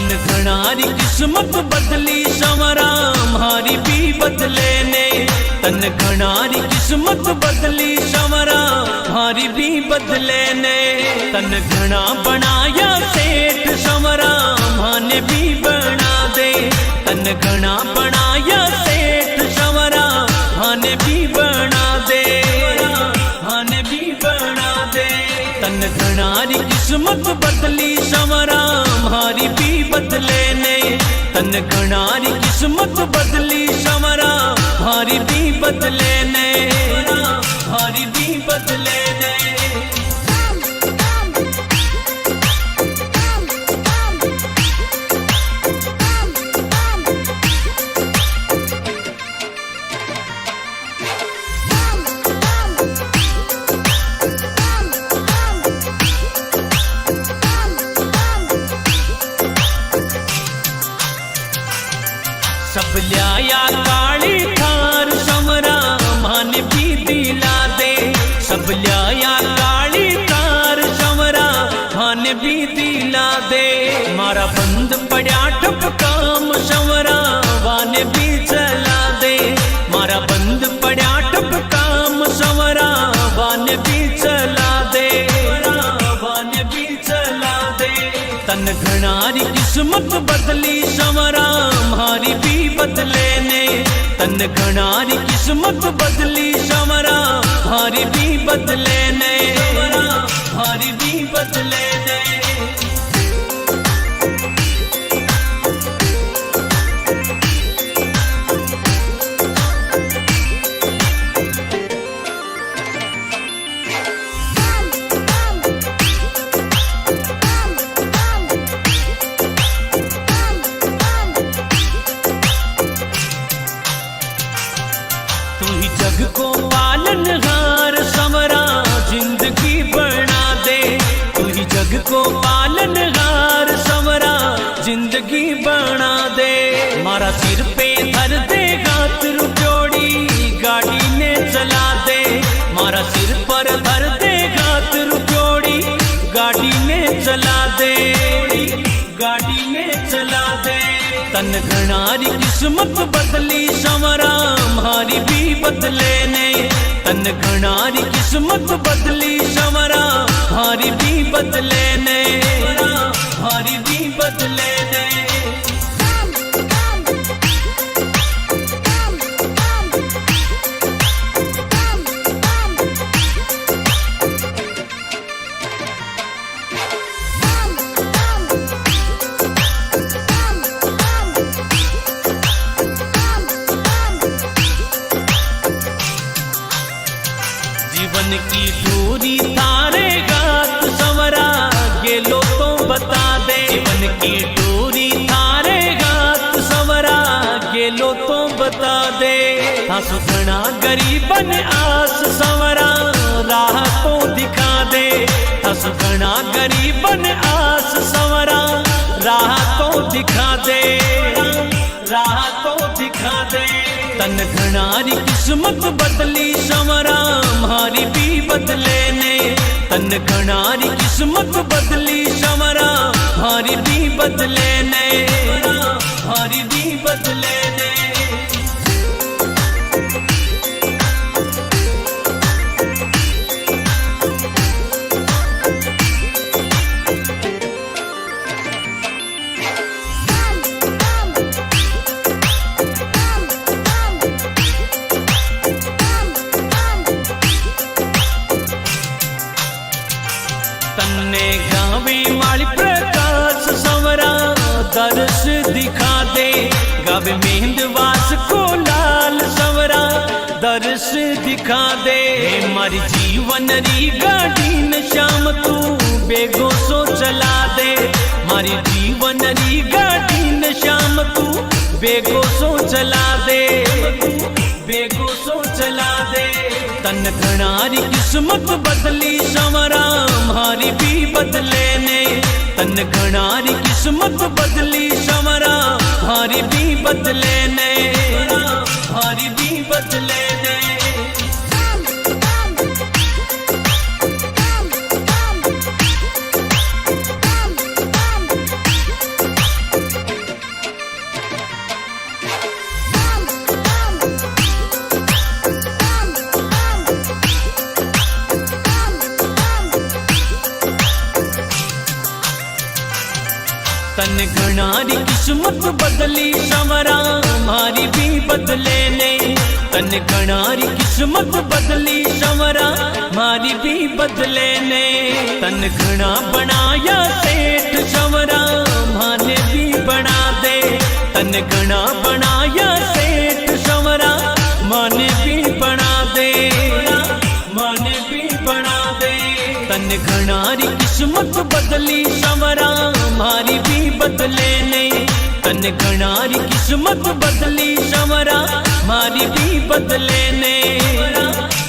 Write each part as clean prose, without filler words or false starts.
तन घणारी किस्मत बदली संवरा म्हारी भी बदले ने। तन घणारी किस्मत बदली संवरा म्हारी भी बदले ने। तन घना बनाया सेठ संवरा म्हाने भी बना दे। तन घना बनाया सेठ संवरा म्हाने भी बना दे। म्हाने भी बना दे। तन घणारी किस्मत बदली संवरा म्हारी भी बदले ने। तन घणारी किस्मत बदली संवरा म्हारी भी बदले ने। म्हारी भी बदले ने। सब ल्याया काली थार संवरा म्हाने भी दिला दे। सब ल्याया काली थार संवरा म्हाने भी दिला दे। मारा बंद पड़ा ठप काम संवरा वाने भी चला दे। मारा बंद पड़ा ठप काम संवरा वाने भी चला दे। वाने भी चला दे। तन घणारी किस्मत बदली संवरा म्हारी भी बदले ने। तन घणारी किस्मत बदली संवरा म्हारी भी बदले ने। म्हारी भी बदले ने। जग को पालनहार संवरा जिंदगी बना दे। तू ही जग को पालनहार संवरा जिंदगी बना दे। मारा सिर पे धर दे हाथ रुपयोड़ी गाड़ी ने चला दे। मारा सिर पर धर दे हाथ रुपयोड़ी गाड़ी ने चला दे। गाड़ी ने चला दे। तन घणारी किस्मत बदली संवरा म्हारी भी बदले ने। तन घणारी किस्मत बदली संवरा म्हारी भी बदले ने। म्हारी भी बदले ने। जीवन की दूरी थारे गात संवरा गेलो तो बता दे। जीवन की दूरी थारे गात संवरा गेलो तो बता दे। थासु घणा गरीबन आस संवरा राह तो दिखा दे। थासु घणा गरीबन आस संवरा राह तो दिखा दे। राह तो दिखा दे। तन घणारी किस्मत बदली संवरा म्हारी भी बदले ने। तन घणारी किस्मत बदली संवरा म्हारी भी बदले ने। म्हारी भी बदले ने। तन्ने गावे माली प्रकाश संवरा दर्श दिखा दे। गावे मेहंदवास को लाल संवरा दर्श दिखा दे। मारी जीवन री गाड़ी न श्याम तू बेगो सो चला दे। मारी जीवन री गाड़ी न श्याम तू बेगो सो चला दे। बेगो सो चला दे। तन घणारी किस्मत बदली संवरा म्हारी भी बदले ने। तन घणारी किस्मत बदली संवरा म्हारी भी बदले ने। म्हारी भी बदले ने। तन घणारी किस्मत बदली संवरा मारी भी बदले ने तन घणारी किस्मत बदली संवरा मारी भी बदले ने तन घणा बनाया सेठ संवरा माने भी बना दे तन घणा बनाया सेठ संवरा माने भी बना दे माने भी बना दे तन घणारी किस्मत बदली संवरा मारी भी बदले ने तन घणारी किस्मत बदली संवरा मारी भी बदले ने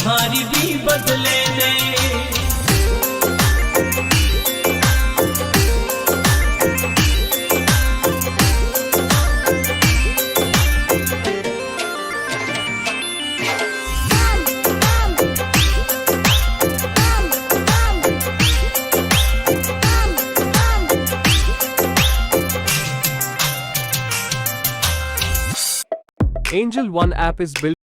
मारी भी बदले ने Angel One app is built